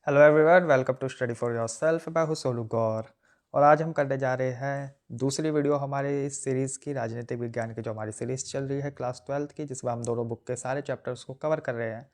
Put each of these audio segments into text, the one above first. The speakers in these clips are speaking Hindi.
Hello everyone, welcome to study for yourself. मैं हूँ सोनू गौर और आज हम करने जा रहे हैं दूसरी वीडियो हमारी इस सीरीज़ की, राजनीतिक विज्ञान की जो हमारी सीरीज़ चल रही है क्लास 12th की, जिसमें हम दोनों बुक के सारे चैप्टर्स को कवर कर रहे हैं।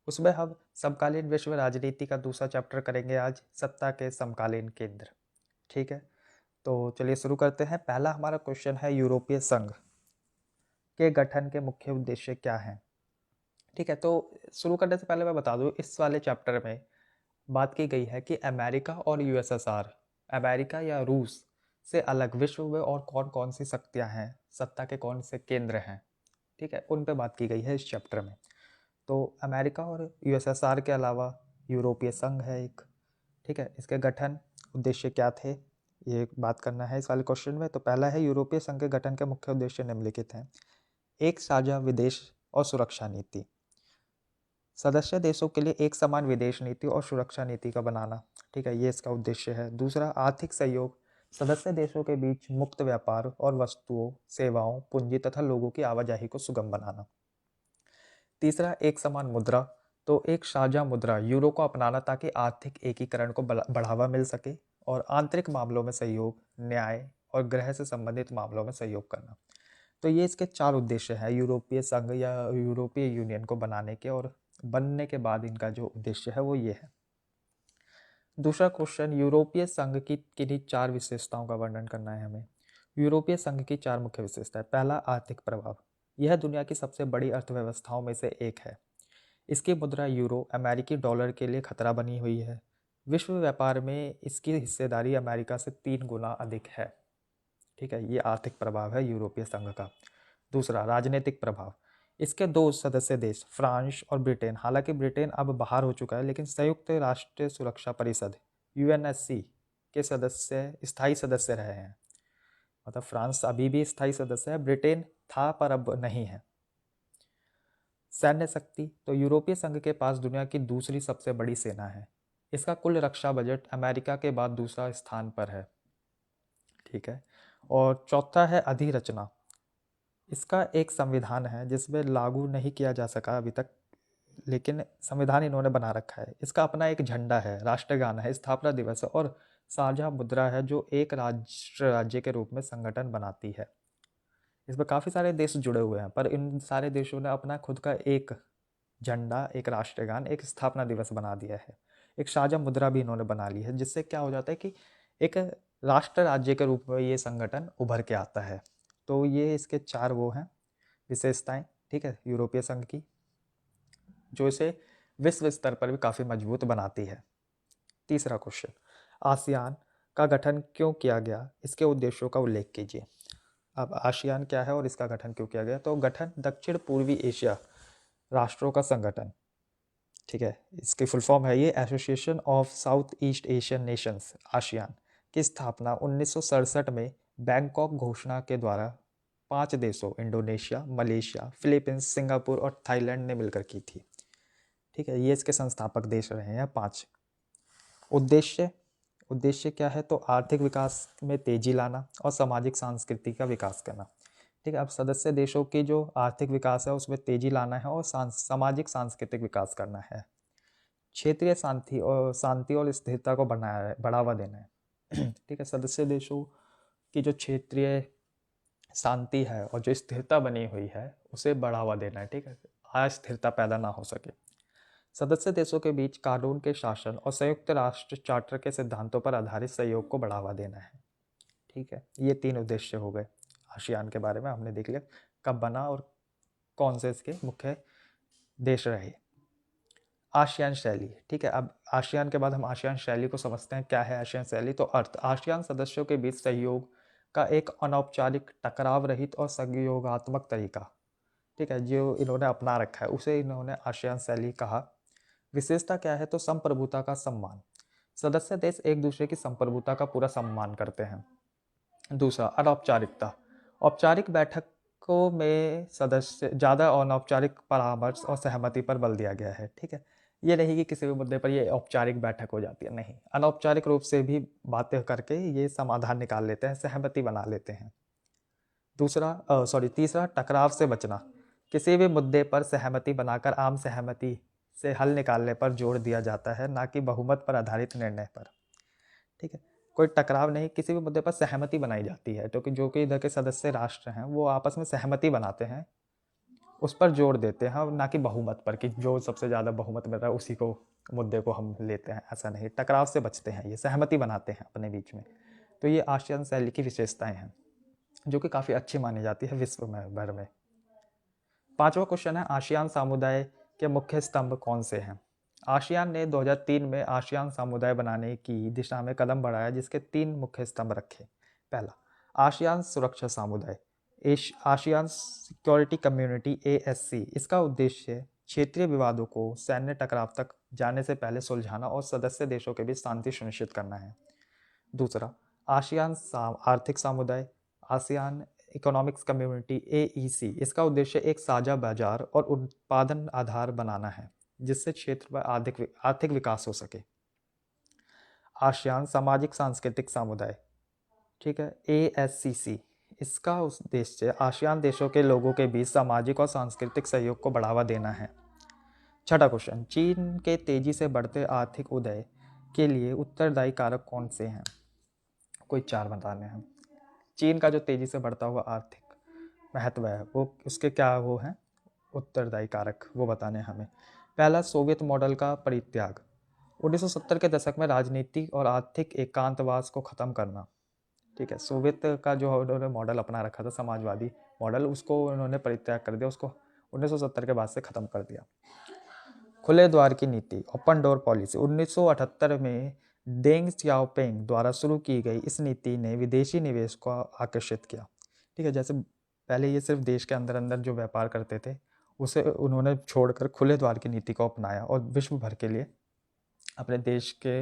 उसमें हम समकालीन विश्व राजनीति का दूसरा चैप्टर करेंगे आज, सत्ता के समकालीन केंद्र। ठीक है, तो चलिए शुरू करते हैं। पहला हमारा क्वेश्चन है, यूरोपीय संघ के गठन के मुख्य उद्देश्य क्या हैं। ठीक है, तो शुरू करने से पहले मैं बता दूँ, इस वाले चैप्टर में बात की गई है कि अमेरिका और यूएसएसआर, अमेरिका या रूस से अलग विश्व में और कौन कौन सी शक्तियां हैं, सत्ता के कौन से केंद्र हैं। ठीक है, उन पे बात की गई है इस चैप्टर में। तो अमेरिका और यूएसएसआर के अलावा यूरोपीय संघ है एक। ठीक है, इसके गठन उद्देश्य क्या थे, ये बात करना है इस वाले क्वेश्चन में। तो पहला है, यूरोपीय संघ के गठन के मुख्य उद्देश्य निम्नलिखित हैं। एक साझा विदेश और सुरक्षा नीति, सदस्य देशों के लिए एक समान विदेश नीति और सुरक्षा नीति का बनाना। ठीक है, ये इसका उद्देश्य है। दूसरा, आर्थिक सहयोग, सदस्य देशों के बीच मुक्त व्यापार और वस्तुओं, सेवाओं, पूंजी तथा लोगों की आवाजाही को सुगम बनाना। तीसरा, एक समान मुद्रा, तो एक साझा मुद्रा यूरो को अपनाना ताकि आर्थिक एकीकरण को बढ़ावा मिल सके और आंतरिक मामलों में सहयोग, न्याय और गृह से संबंधित मामलों में सहयोग करना। तो ये इसके चार उद्देश्य हैं यूरोपीय संघ या यूरोपीय यूनियन को बनाने के, और बनने के बाद इनका जो उद्देश्य है वो ये है। दूसरा क्वेश्चन, यूरोपीय संघ की किन्हीं चार विशेषताओं का वर्णन करना है हमें। यूरोपीय संघ की चार मुख्य विशेषताएं। पहला, आर्थिक प्रभाव, यह दुनिया की सबसे बड़ी अर्थव्यवस्थाओं में से एक है। इसकी मुद्रा यूरो अमेरिकी डॉलर के लिए खतरा बनी हुई है। विश्व व्यापार में इसकी हिस्सेदारी अमेरिका से 3 गुना अधिक है। ठीक है, ये आर्थिक प्रभाव है यूरोपीय संघ का। दूसरा, राजनीतिक प्रभाव, इसके दो सदस्य देश फ्रांस और ब्रिटेन, हालांकि ब्रिटेन अब बाहर हो चुका है, लेकिन संयुक्त राष्ट्र सुरक्षा परिषद यूएनएससी के सदस्य, स्थायी सदस्य रहे हैं। मतलब फ्रांस अभी भी स्थायी सदस्य है, ब्रिटेन था पर अब नहीं है। सैन्य शक्ति, तो यूरोपीय संघ के पास दुनिया की दूसरी सबसे बड़ी सेना है। इसका कुल रक्षा बजट अमेरिका के बाद दूसरा स्थान पर है। ठीक है, और चौथा है अधिरचना, इसका एक संविधान है जिसमें लागू नहीं किया जा सका अभी तक, लेकिन संविधान इन्होंने बना रखा है। इसका अपना एक झंडा है, राष्ट्रगान है, स्थापना दिवस है और साझा मुद्रा है जो एक राज्य के रूप में संगठन बनाती है। इसमें काफ़ी सारे देश जुड़े हुए हैं, पर इन सारे देशों ने अपना खुद का एक झंडा, एक राष्ट्रगान, एक स्थापना दिवस बना दिया है। एक साझा मुद्रा भी इन्होंने बना ली है, जिससे क्या हो जाता है कि एक राष्ट्र राज्य के रूप में ये संगठन उभर के आता है। तो ये इसके चार वो हैं विशेषताएं, ठीक है, यूरोपीय संघ की, जो इसे विश्व स्तर पर भी काफ़ी मजबूत बनाती है। तीसरा क्वेश्चन, आसियान का गठन क्यों किया गया, इसके उद्देश्यों का उल्लेख कीजिए। अब आसियान क्या है और इसका गठन क्यों किया गया। तो गठन, दक्षिण पूर्वी एशिया राष्ट्रों का संगठन। ठीक है, इसकी फुल फॉर्म है ये association of south east Asian Nations, ASEAN, की स्थापना 1967 में बैंकॉक घोषणा के द्वारा 5 देशों इंडोनेशिया, मलेशिया, फिलीपींस, सिंगापुर और थाईलैंड ने मिलकर की थी। ठीक है, ये इसके संस्थापक देश रहे हैं 5। उद्देश्य, उद्देश्य क्या है, तो आर्थिक विकास में तेजी लाना और सामाजिक सांस्कृतिक का विकास करना। ठीक है, अब सदस्य देशों की जो आर्थिक विकास है उसमें तेजी लाना है और सामाजिक सांस्कृतिक विकास करना है। क्षेत्रीय शांति और स्थिरता को बढ़ावा देना है। ठीक है, सदस्य देशों की जो क्षेत्रीय शांति है और जो स्थिरता बनी हुई है उसे बढ़ावा देना है। ठीक है, अस्थिरता पैदा ना हो सके। सदस्य देशों के बीच कानून के शासन और संयुक्त राष्ट्र चार्टर के सिद्धांतों पर आधारित सहयोग को बढ़ावा देना है। ठीक है, ये 3 उद्देश्य हो गए। आसियान के बारे में हमने देख लिया कब बना और कौन से इसके मुख्य देश रहे। आसियान शैली, ठीक है, अब आसियान के बाद हम आसियान शैली को समझते हैं। क्या है आसियान शैली, तो अर्थ, आसियान सदस्यों के बीच सहयोग का एक अनौपचारिक, टकराव रहित और सहयोगात्मक तरीका, ठीक है, जो इन्होंने अपना रखा है उसे इन्होंने आसियान शैली कहा। विशेषता क्या है, तो संप्रभुता का सम्मान, सदस्य देश एक दूसरे की संप्रभुता का पूरा सम्मान करते हैं। दूसरा, अनौपचारिकता, औपचारिक बैठकों में सदस्य ज़्यादा अनौपचारिक परामर्श और सहमति पर बल दिया गया है। ठीक है, ये नहीं कि किसी भी मुद्दे पर ये औपचारिक बैठक हो जाती है, नहीं, अनौपचारिक रूप से भी बातें करके ये समाधान निकाल लेते हैं, सहमति बना लेते हैं। तीसरा, टकराव से बचना, किसी भी मुद्दे पर सहमति बनाकर आम सहमति से हल निकालने पर जोर दिया जाता है, ना कि बहुमत पर आधारित निर्णय पर। ठीक है, कोई टकराव नहीं, किसी भी मुद्दे पर सहमति बनाई जाती है, तो कि जो कि इधर के सदस्य राष्ट्र हैं वो आपस में सहमति बनाते हैं, उस पर जोर देते हैं, और ना कि बहुमत पर कि जो सबसे ज़्यादा बहुमत मिल रहा है उसी को मुद्दे को हम लेते हैं। ऐसा नहीं, टकराव से बचते हैं, ये सहमति बनाते हैं अपने बीच में। तो ये आसियान शैली की विशेषताएं हैं जो कि काफ़ी अच्छी मानी जाती है विश्व में भर में। पांचवा क्वेश्चन है, आसियान समुदाय के मुख्य स्तंभ कौन से हैं? आसियान ने 2003 में आसियान समुदाय बनाने की दिशा में कदम बढ़ाया, जिसके 3 मुख्य स्तंभ रखे। पहला, आसियान सुरक्षा समुदाय, आसियान सिक्योरिटी कम्युनिटी ASC। इसका उद्देश्य क्षेत्रीय विवादों को सैन्य टकराव तक जाने से पहले सुलझाना और सदस्य देशों के बीच शांति सुनिश्चित करना है। दूसरा, आसियान आर्थिक समुदाय, आसियान इकोनॉमिक्स कम्युनिटी AEC। इसका उद्देश्य एक साझा बाजार और उत्पादन आधार बनाना है, जिससे क्षेत्र में आर्थिक विकास हो सके। आसियान सामाजिक सांस्कृतिक समुदाय, ठीक है, ASCC। इसका उद्देश्य आसियान देशों के लोगों के बीच सामाजिक और सांस्कृतिक सहयोग को बढ़ावा देना है। छठा क्वेश्चन, चीन के तेजी से बढ़ते आर्थिक उदय के लिए उत्तरदायी कारक कौन से हैं? कोई 4 बताने हैं। चीन का जो तेजी से बढ़ता हुआ आर्थिक महत्व है वो उसके क्या वो हैं उत्तरदायी कारक, वो बताने हमें। पहला, सोवियत मॉडल का परित्याग। 1970 के दशक में राजनीति और आर्थिक एकांतवास को खत्म करना। ठीक है, सोवियत का जो उन्होंने मॉडल अपना रखा था, समाजवादी मॉडल, उसको उन्होंने परित्याग कर दिया, उसको 1970 के बाद से खत्म कर दिया। खुले द्वार की नीति, ओपन डोर पॉलिसी। 1978 में डेंग सियाओपिंग द्वारा शुरू की गई इस नीति ने विदेशी निवेश को आकर्षित किया। ठीक है, जैसे पहले ये सिर्फ देश के अंदर अंदर जो व्यापार करते थे उसे उन्होंने छोड़कर खुले द्वार की नीति को अपनाया और विश्व भर के लिए अपने देश के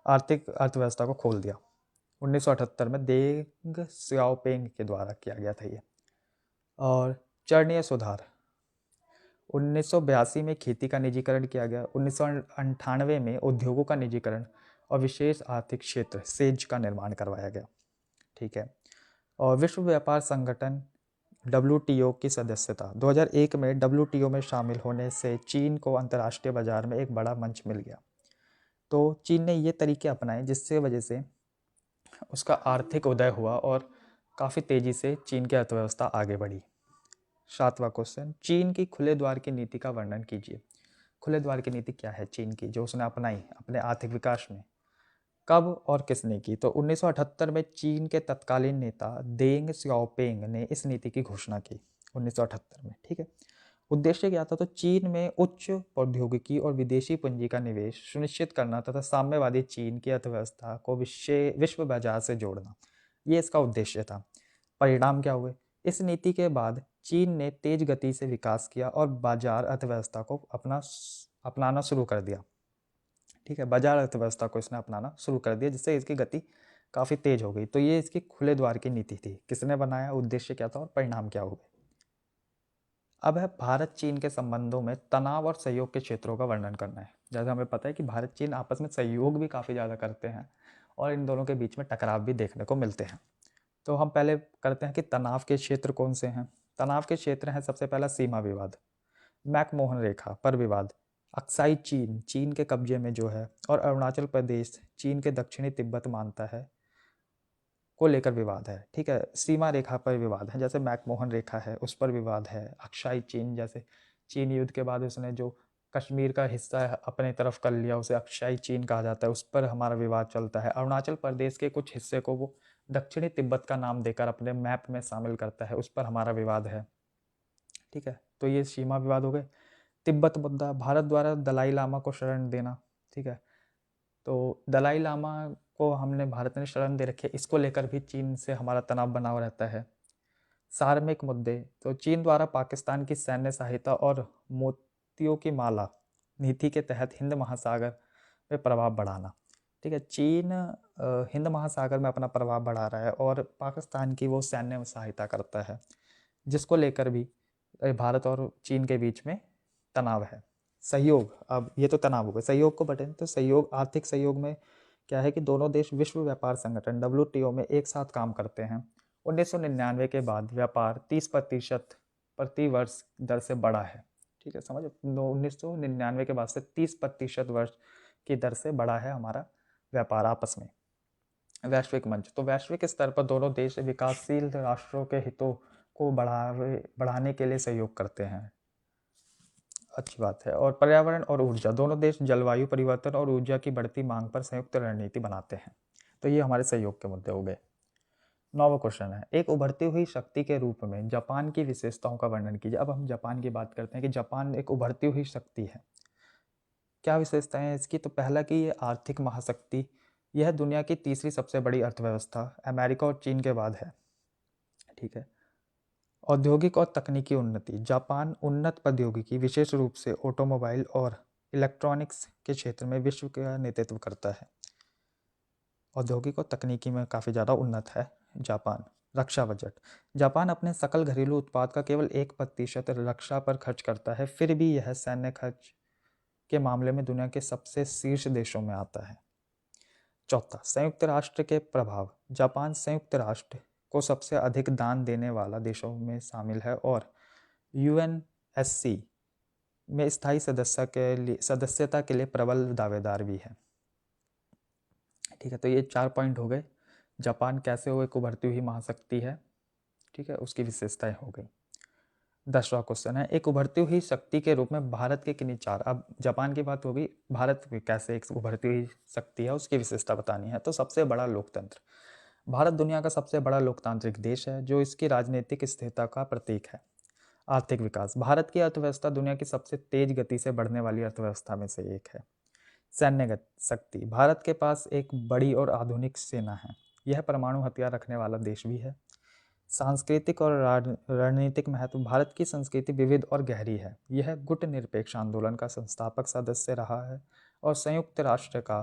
आर्थिक अर्थव्यवस्था को खोल दिया। 1978 में डेंग सियाओपिंग के द्वारा किया गया था ये। और चरणीय सुधार, 1982 में खेती का निजीकरण किया गया। 1998 में उद्योगों का निजीकरण और विशेष आर्थिक क्षेत्र सेज का निर्माण करवाया गया। ठीक है, और विश्व व्यापार संगठन WTO की सदस्यता, 2001 में WTO में शामिल होने से चीन को अंतर्राष्ट्रीय बाजार में एक बड़ा मंच मिल गया। तो चीन ने ये तरीके अपनाए जिससे वजह से उसका आर्थिक उदय हुआ और काफ़ी तेज़ी से चीन की अर्थव्यवस्था आगे बढ़ी। 7वां क्वेश्चन, चीन की खुले द्वार की नीति का वर्णन कीजिए। खुले द्वार की नीति क्या है चीन की जो उसने अपनाई अपने आर्थिक विकास में? कब और किसने की? तो 1978 में चीन के तत्कालीन नेता डेंग सियाओपिंग ने इस नीति की घोषणा की 1978 में। ठीक है, उद्देश्य क्या था? तो चीन में उच्च प्रौद्योगिकी और विदेशी पूंजी का निवेश सुनिश्चित करना तथा साम्यवादी चीन की अर्थव्यवस्था को विश्व बाजार से जोड़ना, ये इसका उद्देश्य था। परिणाम क्या हुए? इस नीति के बाद चीन ने तेज गति से विकास किया और बाजार अर्थव्यवस्था को अपनाना शुरू कर दिया। ठीक है, बाजार अर्थव्यवस्था को इसने अपनाना शुरू कर दिया जिससे इसकी गति काफ़ी तेज हो गई। तो ये इसकी खुले द्वार की नीति थी। किसने बनाया, उद्देश्य क्या था और परिणाम क्या हुए? अब है भारत चीन के संबंधों में तनाव और सहयोग के क्षेत्रों का वर्णन करना है। जैसे हमें पता है कि भारत चीन आपस में सहयोग भी काफ़ी ज़्यादा करते हैं और इन दोनों के बीच में टकराव भी देखने को मिलते हैं। तो हम पहले करते हैं कि तनाव के क्षेत्र कौन से हैं। तनाव के क्षेत्र हैं, सबसे पहला सीमा विवाद, मैकमोहन रेखा पर विवाद, अक्साई चीन चीन के कब्जे में जो है, और अरुणाचल प्रदेश चीन के दक्षिणी तिब्बत मानता है को लेकर विवाद है। ठीक है, सीमा रेखा पर विवाद है, जैसे मैकमोहन रेखा है उस पर विवाद है। अक्साई चीन, जैसे चीन युद्ध के बाद उसने जो कश्मीर का हिस्सा अपने तरफ कर लिया उसे अक्साई चीन कहा जाता है, उस पर हमारा विवाद चलता है। अरुणाचल प्रदेश के कुछ हिस्से को वो दक्षिणी तिब्बत का नाम देकर अपने मैप में शामिल करता है, उस पर हमारा विवाद है। ठीक है, तो ये सीमा विवाद हो गए। तिब्बत मुद्दा, भारत द्वारा दलाई लामा को शरण देना। ठीक है, तो दलाई लामा को हमने भारत ने शरण दे रखी है, इसको लेकर भी चीन से हमारा तनाव बना हुआ रहता है। सार्वजनिक मुद्दे, तो चीन द्वारा पाकिस्तान की सैन्य सहायता और मोतियों की माला नीति के तहत हिंद महासागर में प्रभाव बढ़ाना। ठीक है, चीन हिंद महासागर में अपना प्रभाव बढ़ा रहा है और पाकिस्तान की वो सैन्य सहायता करता है, जिसको लेकर भी भारत और चीन के बीच में तनाव है। सहयोग, अब ये तो तनाव हो गए, सहयोग को बटें तो सहयोग, आर्थिक सहयोग में क्या है कि दोनों देश विश्व व्यापार संगठन WTO में एक साथ काम करते हैं। 1999 के बाद व्यापार 30% प्रति वर्ष दर से बढ़ा है। ठीक है, समझ 1999 के बाद से 30% वर्ष की दर से बढ़ा है हमारा व्यापार आपस में। वैश्विक मंच, तो वैश्विक स्तर पर दोनों देश विकासशील राष्ट्रों के हितों को बढ़ाने के लिए सहयोग करते हैं, अच्छी बात है। और पर्यावरण और ऊर्जा, दोनों देश जलवायु परिवर्तन और ऊर्जा की बढ़ती मांग पर संयुक्त रणनीति बनाते हैं। तो ये हमारे सहयोग के मुद्दे हो गए। 9वां क्वेश्चन है, एक उभरती हुई शक्ति के रूप में जापान की विशेषताओं का वर्णन कीजिए। अब हम जापान की बात करते हैं कि जापान एक उभरती हुई शक्ति है। क्या विशेषताएं हैं इसकी? तो पहला कि ये आर्थिक महाशक्ति, यह दुनिया की तीसरी सबसे बड़ी अर्थव्यवस्था अमेरिका और चीन के बाद है, ठीक है। औद्योगिक और तकनीकी उन्नति, जापान उन्नत प्रौद्योगिकी विशेष रूप से ऑटोमोबाइल और इलेक्ट्रॉनिक्स के क्षेत्र में विश्व का नेतृत्व करता है। औद्योगिक और तकनीकी में काफ़ी ज़्यादा उन्नत है जापान। रक्षा बजट, जापान अपने सकल घरेलू उत्पाद का केवल 1% रक्षा पर खर्च करता है, फिर भी यह सैन्य खर्च के मामले में दुनिया के सबसे शीर्ष देशों में आता है। चौथा, संयुक्त राष्ट्र के प्रभाव, जापान संयुक्त राष्ट्र को सबसे अधिक दान देने वाला देशों में शामिल है और यूएनएससी में स्थायी सदस्यता के लिए प्रबल दावेदार भी है, ठीक है। तो ये 4 पॉइंट हो गए। जापान कैसे हो एक उभरती हुई महाशक्ति है, ठीक है, उसकी विशेषताएं हो गई। 10वां क्वेश्चन है, एक उभरती हुई शक्ति के रूप में भारत के किन्हीं चार, अब जापान की बात होगी, भारत भी कैसे एक उभरती हुई शक्ति है उसकी विशेषता बतानी है। तो सबसे बड़ा लोकतंत्र, भारत दुनिया का सबसे बड़ा लोकतांत्रिक देश है जो इसकी राजनीतिक स्थिरता का प्रतीक है। आर्थिक विकास, भारत की अर्थव्यवस्था दुनिया की सबसे तेज गति से बढ़ने वाली अर्थव्यवस्था में से एक है। सैन्य शक्ति, भारत के पास एक बड़ी और आधुनिक सेना है, यह परमाणु हथियार रखने वाला देश भी है। सांस्कृतिक और रणनीतिक महत्व, भारत की संस्कृति विविध और गहरी है, यह गुट निरपेक्ष आंदोलन का संस्थापक सदस्य रहा है और संयुक्त राष्ट्र का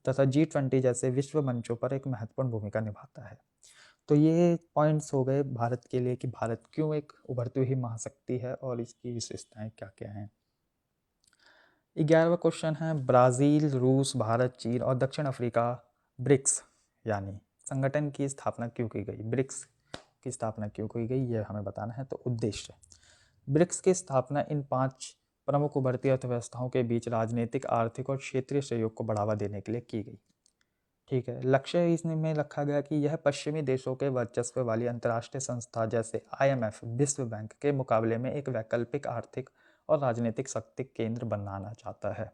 तथा G20 जैसे विश्व मंचों पर एक महत्वपूर्ण भूमिका निभाता है। तो ये पॉइंट्स हो गए भारत के लिए कि भारत क्यों एक उभरती हुई महाशक्ति है और इसकी विशेषताएं क्या क्या हैं। 11वां क्वेश्चन है, ब्राज़ील, रूस, भारत, चीन और दक्षिण अफ्रीका ब्रिक्स यानी संगठन की स्थापना क्यों की गई? ब्रिक्स की स्थापना क्यों की गई ये हमें बताना है। तो उद्देश्य, ब्रिक्स की स्थापना इन 5 प्रमुख उभरती अर्थव्यवस्थाओं के बीच राजनीतिक, आर्थिक और क्षेत्रीय सहयोग को बढ़ावा देने के लिए की गई, ठीक है। लक्ष्य इसमें रखा गया कि यह पश्चिमी देशों के वर्चस्व वाली अंतर्राष्ट्रीय संस्था जैसे IMF, विश्व बैंक के मुकाबले में एक वैकल्पिक आर्थिक और राजनीतिक शक्ति केंद्र बनाना चाहता है,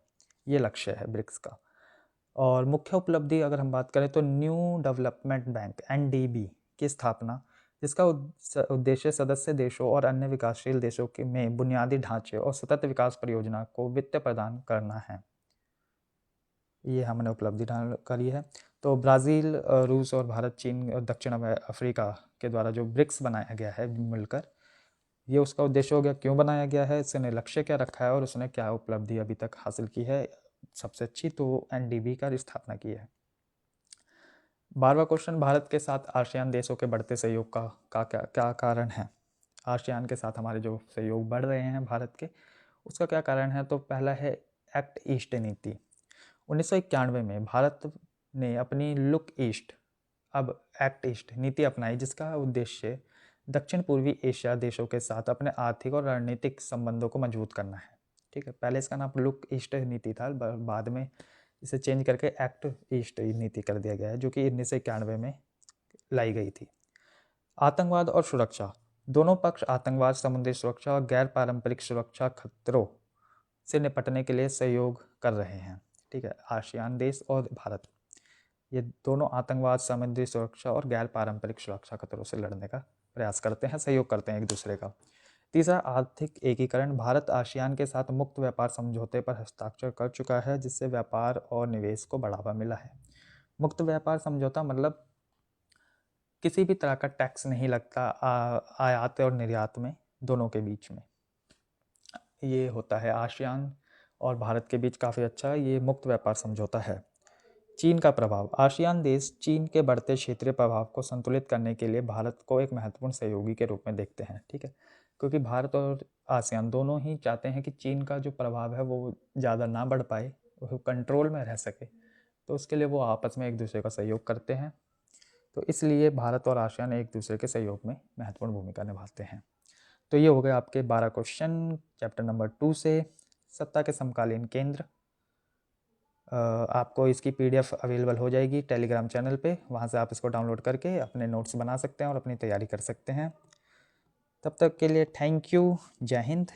ये लक्ष्य है ब्रिक्स का। और मुख्य उपलब्धि अगर हम बात करें तो न्यू डेवलपमेंट बैंक NDB की स्थापना, जिसका उद्देश्य सदस्य देशों और अन्य विकासशील देशों में बुनियादी ढांचे और सतत विकास परियोजना को वित्त प्रदान करना है, ये हमने उपलब्धि करी है। तो ब्राज़ील, रूस और भारत, चीन और दक्षिण अफ्रीका के द्वारा जो ब्रिक्स बनाया गया है मिलकर, ये उसका उद्देश्य हो गया। क्यों बनाया गया है, इसने लक्ष्य क्या रखा है और उसने क्या उपलब्धि अभी तक हासिल की है सबसे अच्छी, तो NDB का स्थापना की है। 12वां क्वेश्चन, भारत के साथ आसियान देशों के बढ़ते सहयोग का क्या कारण है? आसियान के साथ हमारे जो सहयोग बढ़ रहे हैं भारत के, उसका क्या कारण है? तो पहला है एक्ट ईस्ट नीति। 1991 में भारत ने अपनी लुक ईस्ट, अब एक्ट ईस्ट नीति अपनाई, जिसका उद्देश्य दक्षिण पूर्वी एशिया देशों के साथ अपने आर्थिक और रणनीतिक संबंधों को मजबूत करना है, ठीक है। पहले इसका नाम लुक ईस्ट नीति था, बाद में इसे चेंज करके एक्ट ईस्ट नीति कर दिया गया है, जो कि 1991 में लाई गई थी। आतंकवाद और सुरक्षा, दोनों पक्ष आतंकवाद, समुद्री सुरक्षा और गैर पारंपरिक सुरक्षा खतरों से निपटने के लिए सहयोग कर रहे हैं, ठीक है। आसियान देश और भारत ये दोनों आतंकवाद, समुद्री सुरक्षा और गैर पारंपरिक सुरक्षा खतरों से लड़ने का प्रयास करते हैं, सहयोग करते हैं एक दूसरे का। तीसरा, आर्थिक एकीकरण, भारत आसियान के साथ मुक्त व्यापार समझौते पर हस्ताक्षर कर चुका है, जिससे व्यापार और निवेश को बढ़ावा मिला है। मुक्त व्यापार समझौता मतलब किसी भी तरह का टैक्स नहीं लगता आयात और निर्यात में, दोनों के बीच में ये होता है। आसियान और भारत के बीच काफ़ी अच्छा ये मुक्त व्यापार समझौता है। चीन का प्रभाव, आसियान देश चीन के बढ़ते क्षेत्रीय प्रभाव को संतुलित करने के लिए भारत को एक महत्वपूर्ण सहयोगी के रूप में देखते हैं, ठीक है। क्योंकि भारत और आसियान दोनों ही चाहते हैं कि चीन का जो प्रभाव है वो ज़्यादा ना बढ़ पाए, वो कंट्रोल में रह सके, तो उसके लिए वो आपस में एक दूसरे का सहयोग करते हैं। तो इसलिए भारत और आसियान एक दूसरे के सहयोग में महत्वपूर्ण भूमिका निभाते हैं। तो ये हो गए आपके 12 क्वेश्चन चैप्टर नंबर 2 से, सत्ता के समकालीन केंद्र। आपको इसकी PDF अवेलेबल हो जाएगी टेलीग्राम चैनल पे, वहाँ से आप इसको डाउनलोड करके अपने नोट्स बना सकते हैं और अपनी तैयारी कर सकते हैं। तब तक के लिए थैंक यू, जय हिंद।